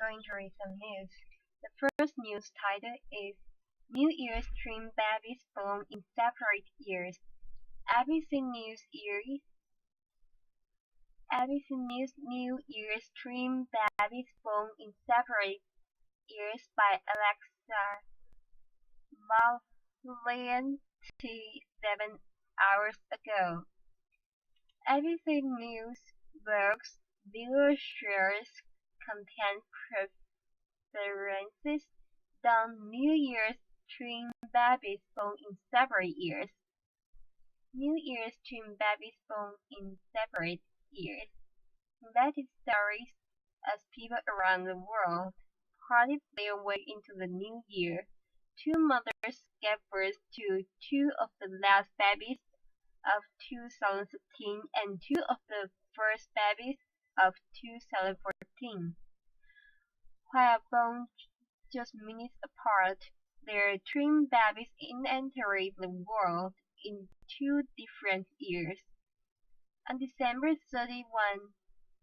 going to read some news. The first news title is New Year's Twin Babies Born in Separate Years. ABC News New Year's Twin Babies Born in Separate Years by Alexa Mauleon 7 hours ago. ABC News Works viewership content preferences on New Year's twin babies born in separate years. New Year's twin babies born in separate years. Related stories as people around the world party their way into the new year. Two mothers gave birth to two of the last babies of 2013 and two of the first babies of 2014. While born just minutes apart, their twin babies entered the world in 2 different years. On December 31,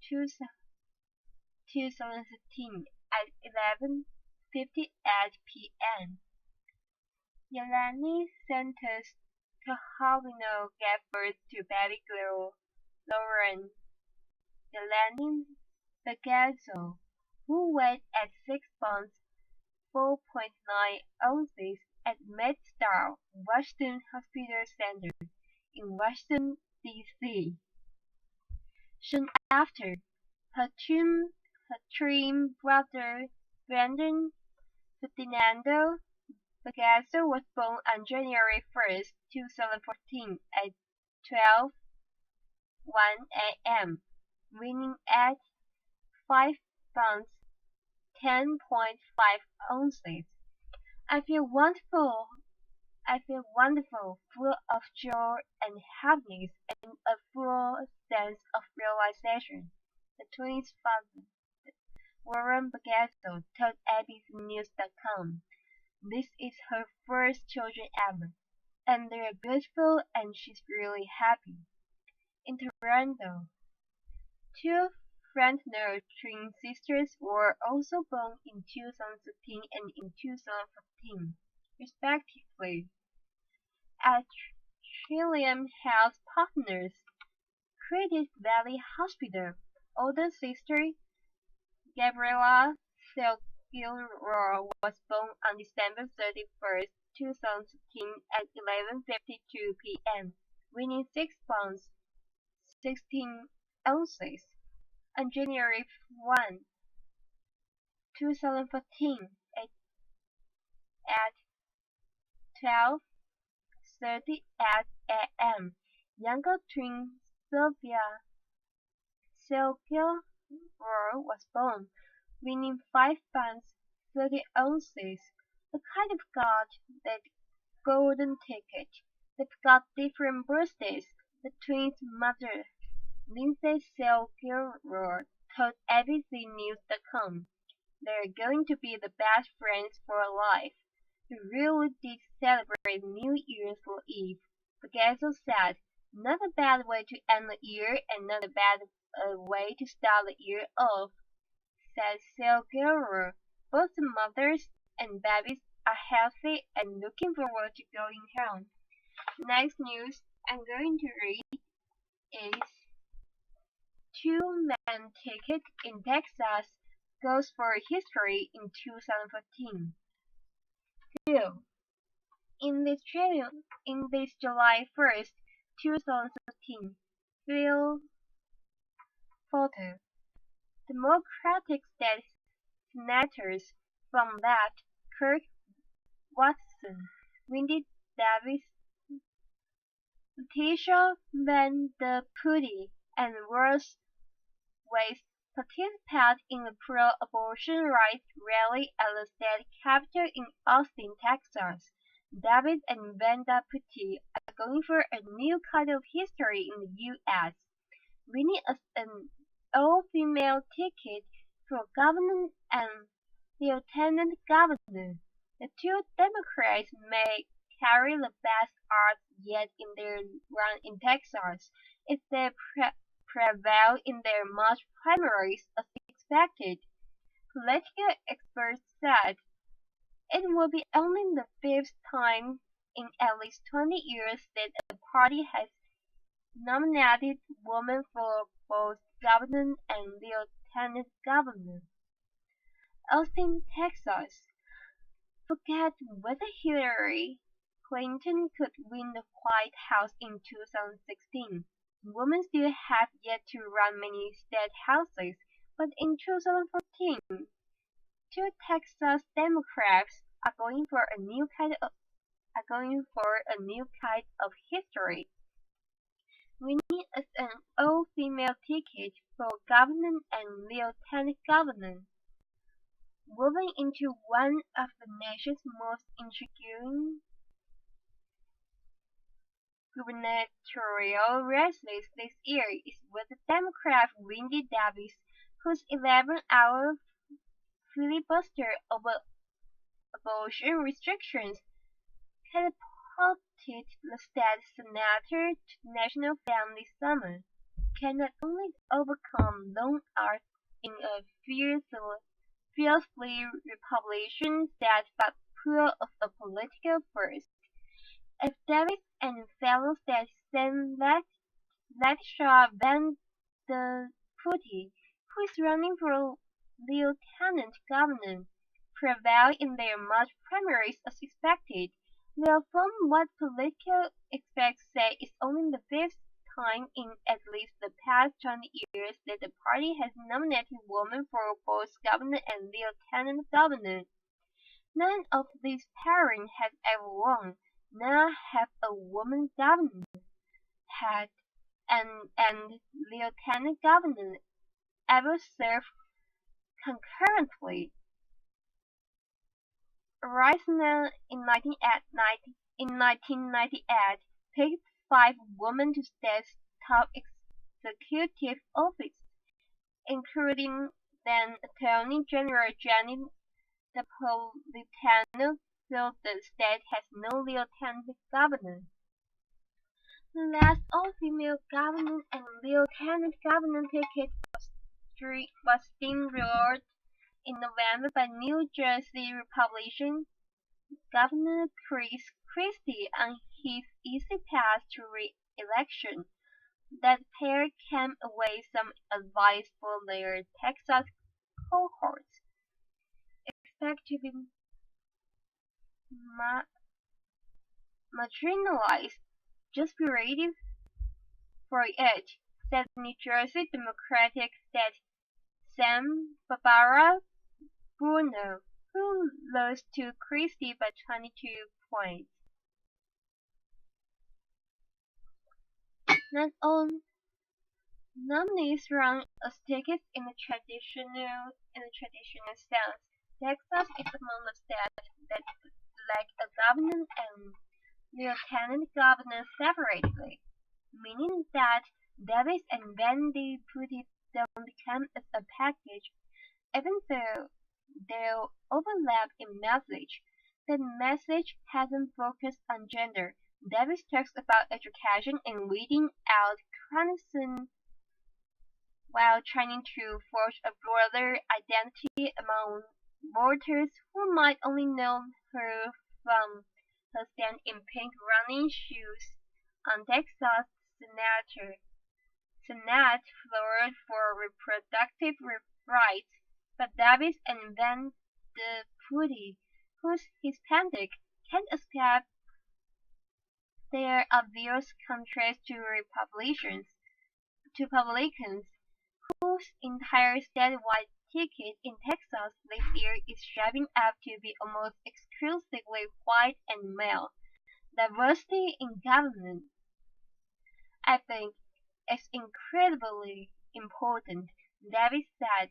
2013 at 11:58 p.m., Yelena Santos Trujillo gave birth to baby girl Lauren Yelena Bagazzo, who weighed at 6 pounds 4.9 ounces at MedStar Washington Hospital Center in Washington, D.C. Soon after, her twin brother Brandon Ferdinando Bagazzo was born on January 1st, 2014 at 12:01 a.m., weighing at 5 pounds 10.5 ounces. I feel wonderful, full of joy and happiness and a full sense of realization, the twins' father, Warren Bagazzo, told ABCNews.com. This is her first children ever, and they're beautiful and she's really happy. In Toronto, two Frontner twin sisters were also born in 2013 and in 2014, respectively. At Trillium Health Partners, Credit Valley Hospital, older sister Gabriela Selgilor was born on December 31st, 2013 at 11:52 p.m., weighing 6 pounds 16 ounces. On January 1, 2014 at 12:38 a.m., younger twin Sylvia Selgilor was born, weighing 5 pounds 30 ounces. The kind of got that golden ticket. They've got different birthdays. The twins' mother, Lindsay Selgilor, told ABCNews.com. They're going to be the best friends for life. We really did celebrate New Year's Eve, Bagazzo said. Not a bad way to end the year and not a bad way to start the year off, said Selgilor. Both the mothers and babies are healthy and looking forward to going home. Next news I'm going to read is Two-man ticket in Texas goes for history in 2014. 2. In this July 1st, 2013, Phil photo, Democratic state senators from that Kirk Watson, Wendy Davis, Letitia Vanderputti, and Russ Weiss participate in a pro-abortion rights rally at the state capitol in Austin, Texas. Davis and Vanderputti are going for a new kind of history in the U.S., winning an all-female ticket for governor and lieutenant governor. The two Democrats may carry the best odds yet in their run in Texas if they prevail in their March primaries as expected. political experts said it will be only the fifth time in at least 20 years that a party has nominated women for both governor and lieutenant governor. Austin, Texas. Forget whether Hillary Clinton could win the White House in 2016. Women still have yet to run many state houses, but in 2014, two Texas Democrats are going for a new kind of history, winning as an all-female ticket for governor and lieutenant governor, moving into one of the nation's most intriguing gubernatorial races this year is with the Democrat Wendy Davis, whose 11-hour filibuster over abortion restrictions catapulted the state senator to national fame this summer, can not only overcome long odds in a fiercely Republican state but pull off a political first. If Davis and fellow state Senator Latisha Vanderputti, who is running for lieutenant governor, prevail in their March primaries as expected, they'll form what political experts say is only the fifth time in at least the past 20 years that the party has nominated women for both governor and lieutenant governor. None of these pairings has ever won. None have a woman governor had and lieutenant governor ever served concurrently. Reisner in 1998 picked 5 women to state's top executive office, including then Attorney General Janet Napolitano, though the state has no lieutenant governor. The last all-female governor and lieutenant governor ticket was steamrolled in November by New Jersey Republican Governor Chris Christie on his easy path to re-election. That pair came away some advice for their Texas cohorts. Expect to be marginalized, just be ready for it, said New Jersey Democratic State Sam Barbara Bruno, who lost to Christie by 22 points. Not all nominees run as tickets in the traditional sense. Texas is among the states that elect a governor and lieutenant governor separately, meaning that Davis and Vanderputti don't become a package, even though they overlap in message. That message hasn't focused on gender. Davis talks about education and weeding out cronyism while trying to forge a broader identity among voters who might only know her from her stand in pink running shoes on Texas Senate floor for reproductive rights, but Davis and Vanderputti, who's Hispanic, can't escape their obvious contrast to Republicans, whose entire statewide ticket in Texas this year is shaping up to be almost exclusively white and male. Diversity in government, I think, is incredibly important, Davis said,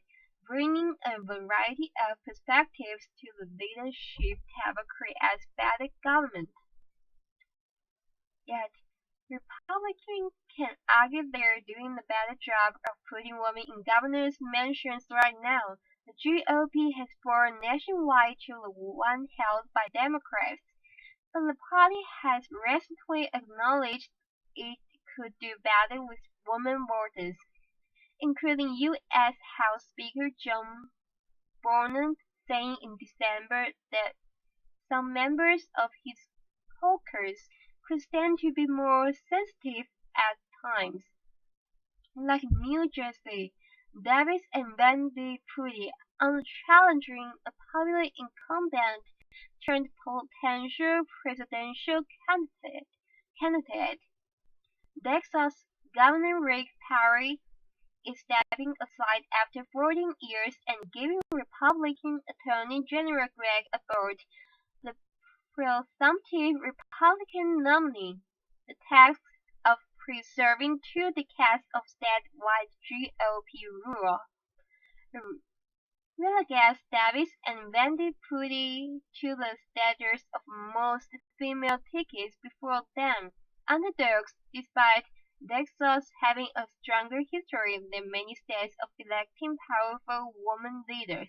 bringing a variety of perspectives to the leadership table creates better government. Yet, Republicans can argue they're doing a better job of putting women in governors' mansions right now. The GOP has fallen nationwide to the one held by Democrats, but the party has recently acknowledged it could do better with women voters, including U.S. House Speaker John Bonin, saying in December that some members of his caucus could stand to be more sensitive at times. Like New Jersey, Davis and Vandy Putty, challenging a popular incumbent turned potential presidential candidate. Texas Governor Rick Perry is stepping aside after 14 years and giving Republican Attorney General Greg Abbott, the presumptive Republican nominee, the task of preserving 2 decades of statewide GOP rule. Relegates Davis and Vandy Putty to the status of most female tickets before them, underdogs despite Texas having a stronger history than many states of electing powerful woman leaders.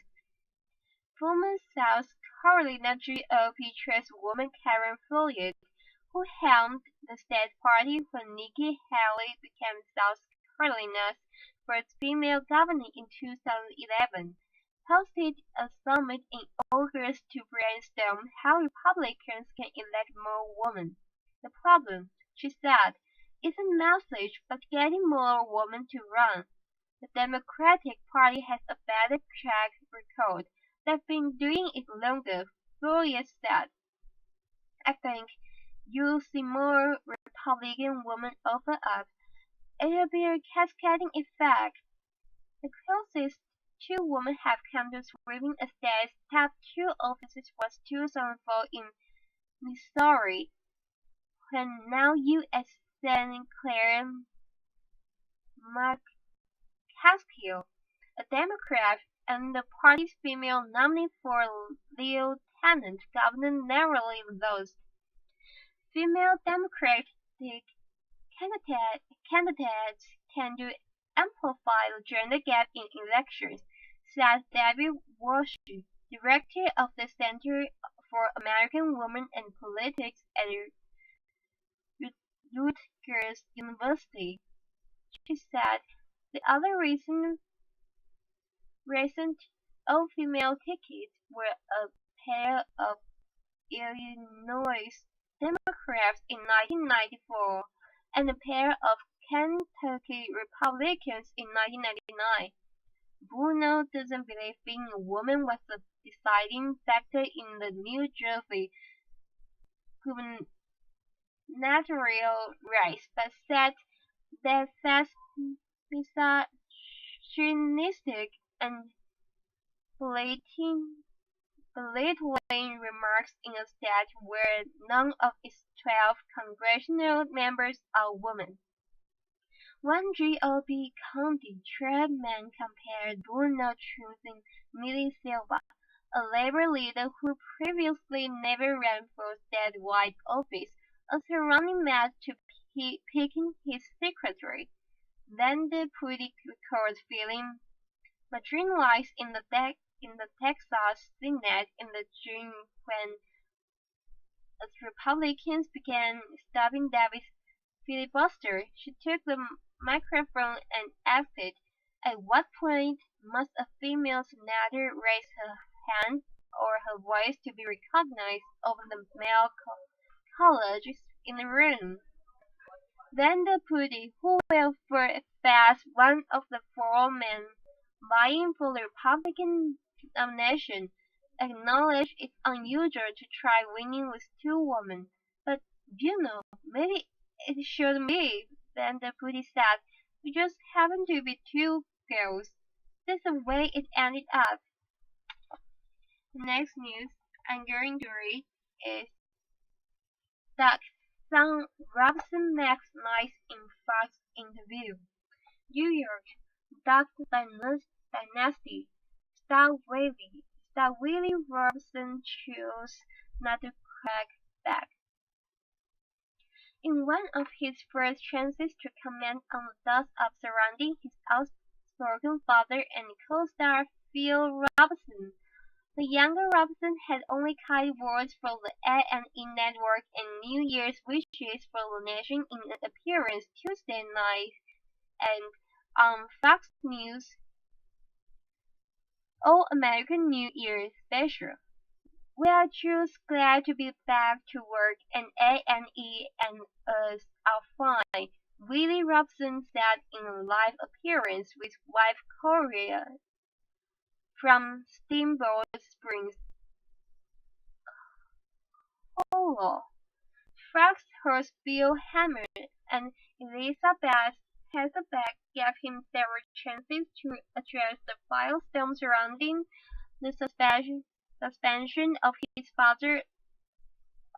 Former South Carolina GOP chairwoman Karen Folliot, who helmed the state party when Nikki Haley became South Carolina's first female governor in 2011, hosted a summit in August to brainstorm how Republicans can elect more women. The problem, she said, isn't message but getting more women to run. The Democratic Party has a better track record. They've been doing it longer, Folliot said. I think you'll see more Republican women offer up. It'll be a cascading effect. The closest 2 women have come to sweeping a state's top 2 offices was 2004 in Missouri, when now U.S. Senator Claire McCaskill, a Democrat, and the party's female nominee for lieutenant governor narrowly lost. Female Democratic candidates tend to amplify the gender gap in elections, said Debbie Walsh, director of the Center for American Women and Politics at Rutgers University. She said the other recent all-female tickets were a pair of Illinois Democrats in 1994 and a pair of Kentucky Republicans in 1999. Bruno doesn't believe being a woman was a deciding factor in the New Jersey gubernatorial race, but said that misogynistic and belittling remarks in a state where none of its 12 congressional members are women. One GOP county chairman compared Bruno choosing Millie Silva, a labor leader who previously never ran for statewide office, as a running mate to picking his secretary. Then the Putty recalled feeling marginalized in the Texas Senate in the June when, as Republicans began stopping Davis' filibuster, she took the microphone and asked, "At what point must a female senator raise her hand or her voice to be recognized over the male colleagues in the room?" Then the Putty, who will fast one of the 4 men vying for the Republican nomination, acknowledged it's unusual to try winning with 2 women. But, maybe it shouldn't be. Then the Putty said, "We just happen to be 2 girls. That's the way it ended up." The next news I'm going to read is Doug Son Robson makes nice in Fox interview. New York, Duck Dynasty star Willie Robson chose not to crack back. In one of his first chances to comment on the dust-up surrounding his outspoken father and co-star Phil Robson, the younger Robson had only kind words for the A&E Network and New Year's wishes for the nation in an appearance Tuesday night and on Fox News. All-American New Year special. We are just glad to be back to work, and A&E and us are fine, Willie Robson said in a live appearance with wife Korea from Steamboat Springs. Polo. Frank's host Bill Hammer and Elizabeth Hasselbeck gave him several chances to address the firestorm surrounding the suspension of his father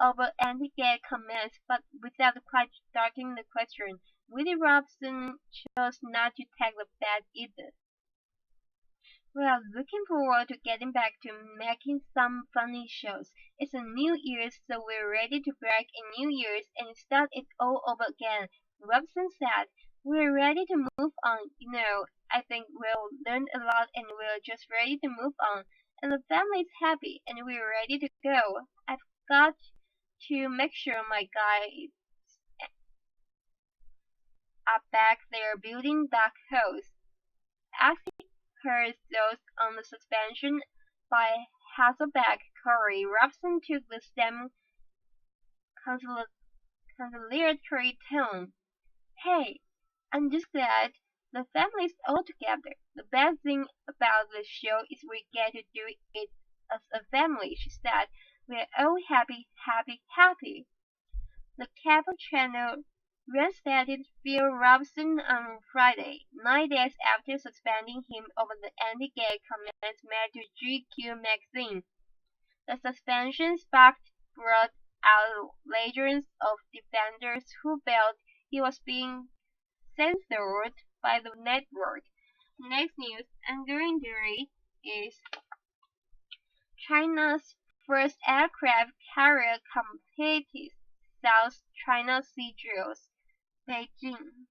over anti-gay comments, but without quite starting the question. Willie Robson chose not to take the bait either. We are looking forward to getting back to making some funny shows. It's a new year, so we're ready to break in New Year's and start it all over again. Robson said, we're ready to move on. I think we'll learn a lot and we're just ready to move on. And the family's happy and we're ready to go. I've got to make sure my guys are back there building dark holes. Asking her thoughts on the suspension by Hasselbeck Corey, Robson took the same conciliatory tone. Hey, I'm just glad the family's all together. The best thing about the show is we get to do it as a family, she said. We're all happy, happy, happy. The cable channel reinstated Phil Robson on Friday, 9 days after suspending him over the anti-gay comments made to GQ magazine. The suspension sparked broad outrages of defenders who felt he was being censored by the network. Next news, Enduring Duty is China's first aircraft carrier completed South China Sea drills. Beijing.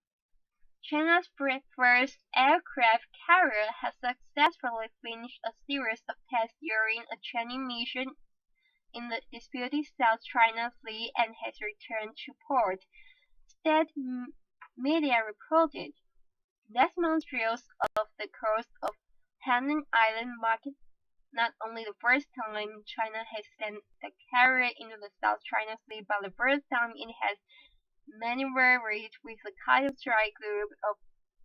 China's first aircraft carrier has successfully finished a series of tests during a training mission in the disputed South China Sea and has returned to port. State media reported. Desmond drills off the coast of Hainan Island marked not only the first time China has sent a carrier into the South China Sea, but the first time it has maneuvered with a Counter Strike group of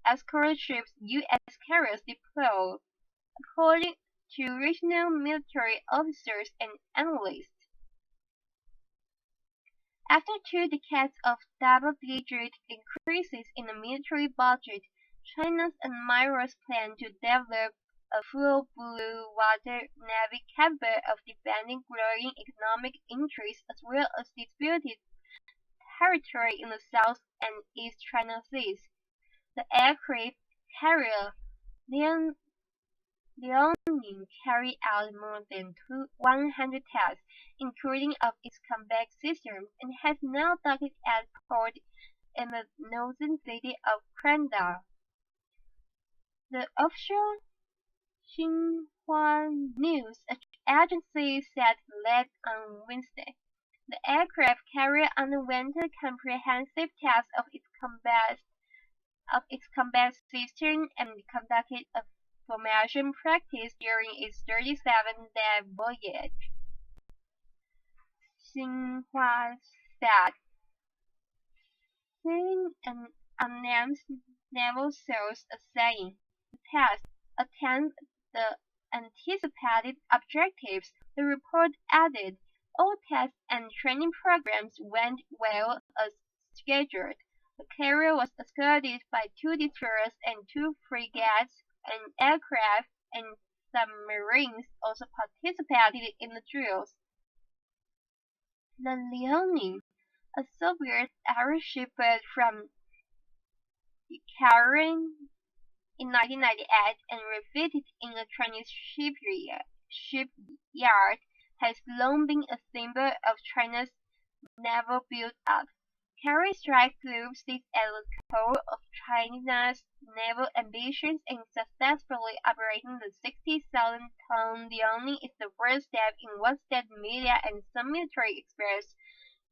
escort ships U.S. carriers deployed, according to regional military officers and analysts. After 2 decades of double-digit increases in the military budget, China's admirers plan to develop a full blue water navy capable of defending growing economic interests as well as disputed territory in the South and East China Seas. The aircraft carrier Liaoning carried out more than 100 tests, including of its combat systems, and has now docked at port in the northern city of Krendal. The official Xinhua news agency said late on Wednesday. The aircraft carrier underwent comprehensive tests of its combat system and conducted a formation practice during its 37-day voyage. Xinhua said, citing an unnamed naval source as saying, the test attained the anticipated objectives. The report added, all tests and training programs went well as scheduled. The carrier was escorted by 2 destroyers and 2 frigates, and aircraft and submarines also participated in the drills. The Liaoning, a Soviet airship from Ukraine in 1998 and refitted in a Chinese shipyard, has long been a symbol of China's naval build-up. Carrier strike group sits at the core of China's naval ambitions, and successfully operating the 60,000-ton Liaoning is the first step in what state media and some military experts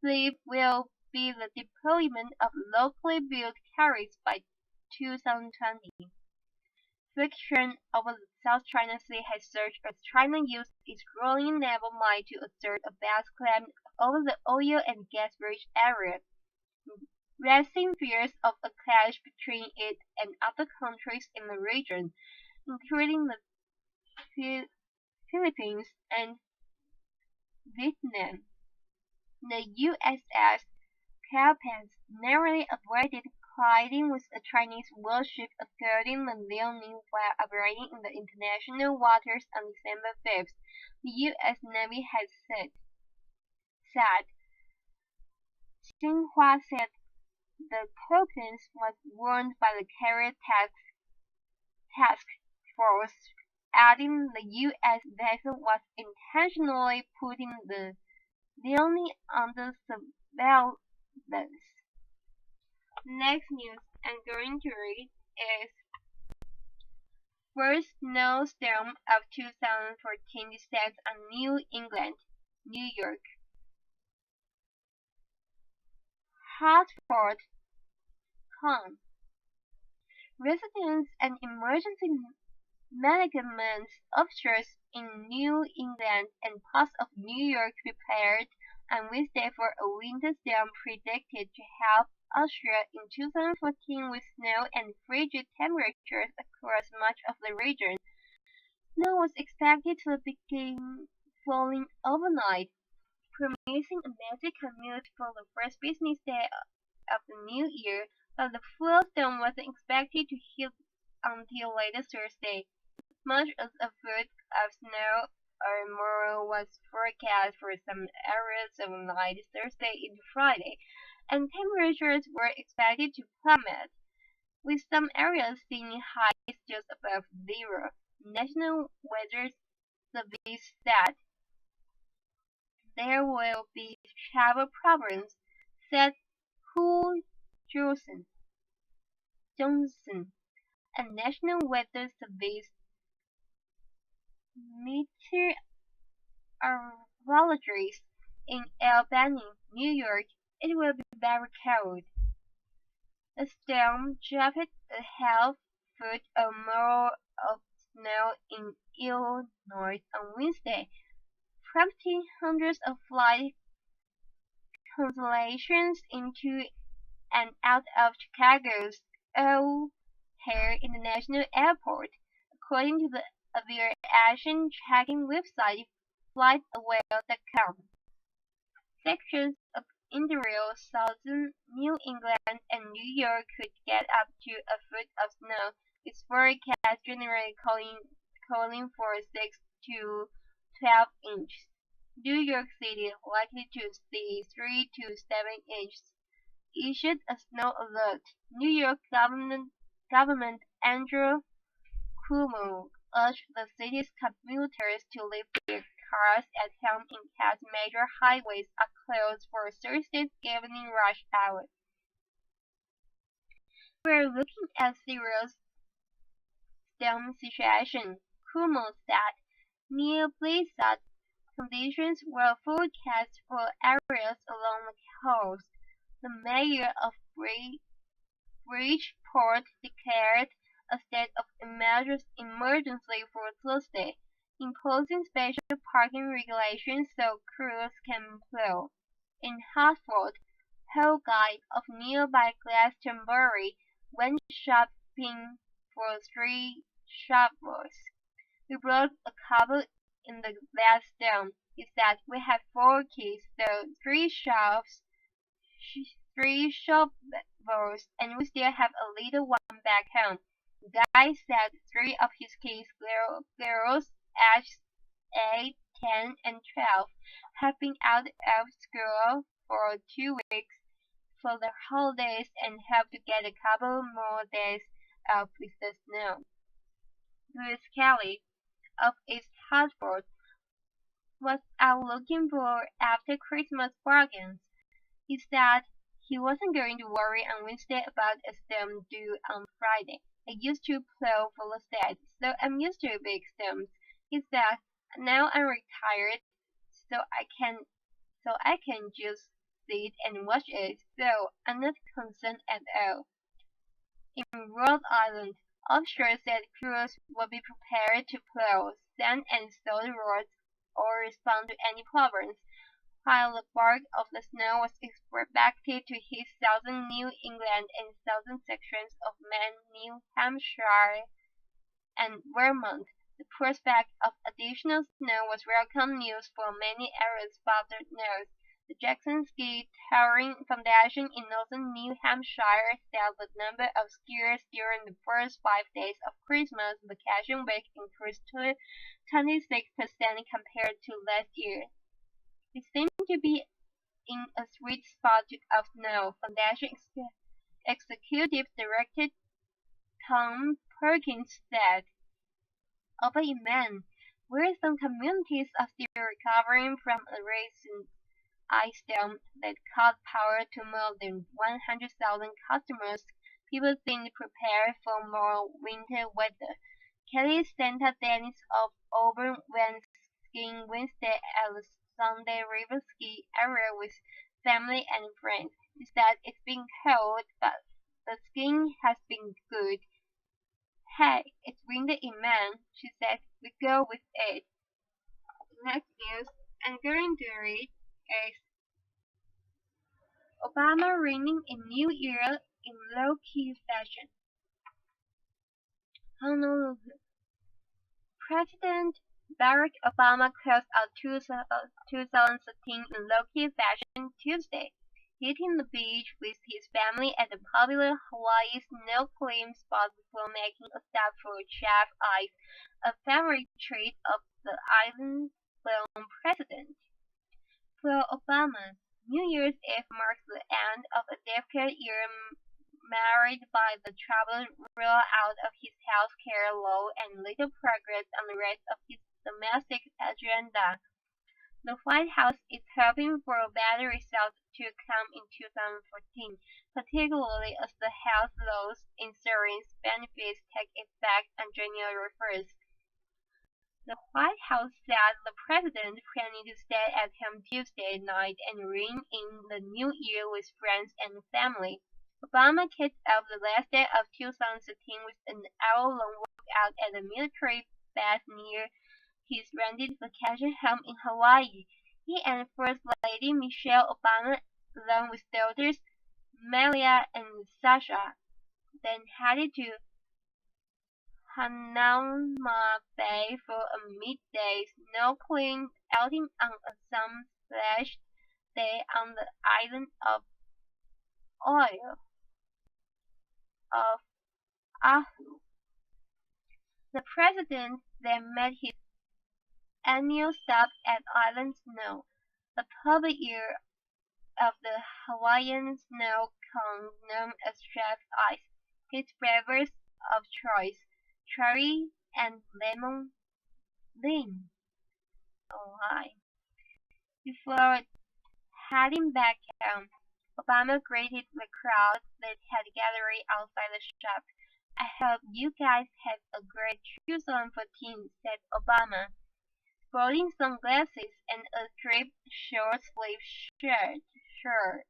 believe will be the deployment of locally built carriers by 2020. friction over the South China Sea has surged as China used its growing naval might to assert a vast claim over the oil and gas-rich area, raising fears of a clash between it and other countries in the region, including the Philippines and Vietnam. The USS Carapace narrowly avoided colliding with a Chinese warship escorting the Liaoning while operating in the international waters on December 5th, the U.S. Navy has said. Xinhua said the Carapace was warned by the Carrier Task Force, adding the U.S. vessel was intentionally putting the Liaoning under surveillance. Next news I'm going to read is first snowstorm of 2014 descends on New England, New York. Hartford, Conn. Residents and emergency management officers in New England and parts of New York prepared on Wednesday for a winter storm predicted to help Austria in 2014 with snow and frigid temperatures across much of the region. Snow was expected to begin falling overnight, promising a messy commute for the first business day of the new year, but the full storm wasn't expected to hit until later Thursday. Much as a foot of snow or more was forecast for some areas overnight Thursday into Friday, and temperatures were expected to plummet, with some areas seeing highs just above zero. National Weather Service said there will be travel problems, said Hu Johnson, a National Weather Service meteorologist in Albany, New York. It will be very cold. The storm dropped a half foot or more of snow in Illinois on Wednesday, prompting hundreds of flight cancellations into and out of Chicago's O'Hare International Airport, according to the aviation tracking website FlightAware.com. Sections of interior southern New England and New York could get up to a foot of snow, with forecast generally calling for 6 to 12 inches. New York City likely to see 3 to 7 inches. Issued a snow alert. New York Government Andrew Cuomo urged the city's commuters to leave their cars at home in case major highways are closed for Thursday's evening rush hour. We're looking at serious storm situation, Cuomo said. Near blizzard conditions were forecast for areas along the coast. The mayor of Bridgeport declared a state of emergency for Thursday, imposing special parking regulations so crews can plow. In Hartford, Hogei of nearby Glastonbury went shopping for 3 shoppers. We brought a couple in the last storm. He said, "We have 4 kids, so 3 shoppers, and we still have a little one back home." The guy said 3 of his kids, girls aged 8, 10, and 12, have been out of school for 2 weeks for the holidays and hope to get a couple more days off with the snow. Louis Kelly of East Hartford was out looking for after Christmas bargains. He said he wasn't going to worry on Wednesday about a storm due on Friday. "I used to plow for the state, so I'm used to big storms," he said. "Now I'm retired, so I can just sit and watch it, so I'm not concerned at all." In Rhode Island, Officials said crews would be prepared to plow, sand and salt roads or respond to any problems, while the bulk of the snow was expected to hit southern New England and southern sections of Maine, New Hampshire, and Vermont. The prospect of additional snow was welcome news for many areas farther north. The Jackson Ski Touring Foundation in northern New Hampshire said the number of skiers during the first 5 days of Christmas vacation week increased to 26% compared to last year. It seemed to be in a sweet spot of snow, Foundation Executive Director Tom Perkins said. Although in Maine, where some communities are still recovering from a recent ice storm that cut power to more than 100,000 customers, people seem prepared for more winter weather. Kelly Santa Dennis of Auburn went skiing Wednesday at the Sunday River Ski area with family and friends. He said it's been cold, but the skiing has been good. Hey, it's winter in Maine, she said. We go with it. Next news, I'm going to read is Obama ringing in New Year in low-key fashion. Honolulu. President Barack Obama closed out 2013 in low-key fashion Tuesday, hitting the beach with his family at the popular Hawaii snow-claim spot before making a stop for Chef Ice, a favorite treat of the island-born president. For Obama, New Year's Eve marks the end of a decade-year marred by the troubled rollout of his health care law and little progress on the rest of his domestic agenda. The White House is hoping for better results to come in 2014, particularly as the health law's insurance benefits take effect on January 1st. The White House said the president planning to stay at home Tuesday night and ring in the new year with friends and family. Obama kicked off the last day of 2013 with an hour-long workout at a military base near his rented vacation home in Hawaii. He and First Lady Michelle Obama, along with daughters Malia and Sasha, then headed to Hanauma Bay for a midday snorkeling outing on a sun-splashed day on the island of Oahu. The president then made his annual stop at Island Snow, a public year of the Hawaiian snow cone known as Chef Ice. His flavors of choice: cherry and lemon lime. Oh my. Before heading back home, Obama greeted the crowd that had gathered outside the shop. I hope you guys have a great 2014, said Obama, sporting sunglasses and a striped short-sleeved shirt.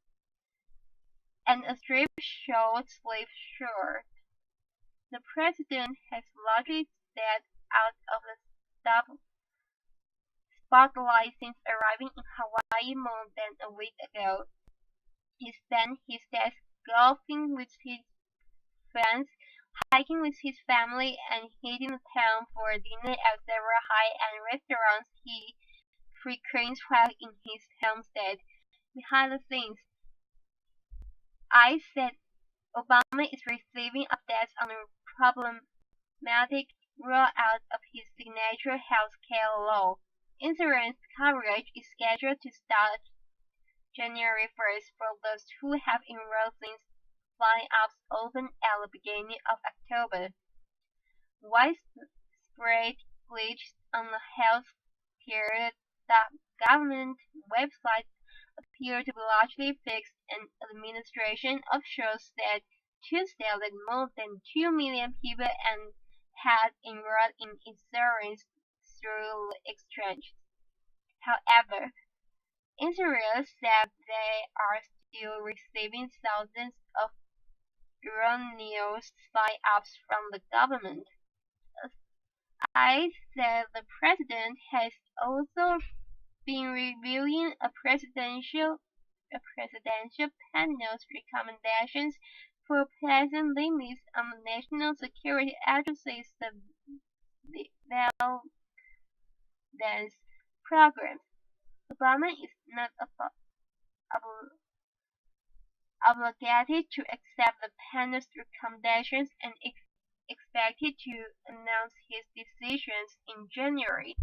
The president has largely stayed out of the spotlight since arriving in Hawaii more than a week ago. He spent his days golfing with his friends, hiking with his family, and hitting the town for dinner at several high-end restaurants he frequents while in his homestead. Behind the scenes, I said Obama is receiving updates on the problematic rollout of his signature health care law. Insurance coverage is scheduled to start January 1st for those who have enrolled since sign-ups opened at the beginning of October. Widespread glitches on the health care government website appear to be largely fixed, and administration officials said Tuesday that more than 2 million people had enrolled in insurance through the exchange. However, insurers said they are still receiving thousands of erroneous psyops from the government. I said the president has also been reviewing a presidential panel's recommendations for placing limits on the national security agency's surveillance programs. Obama is not obligated to accept the panel's recommendations and expected to announce his decisions in January.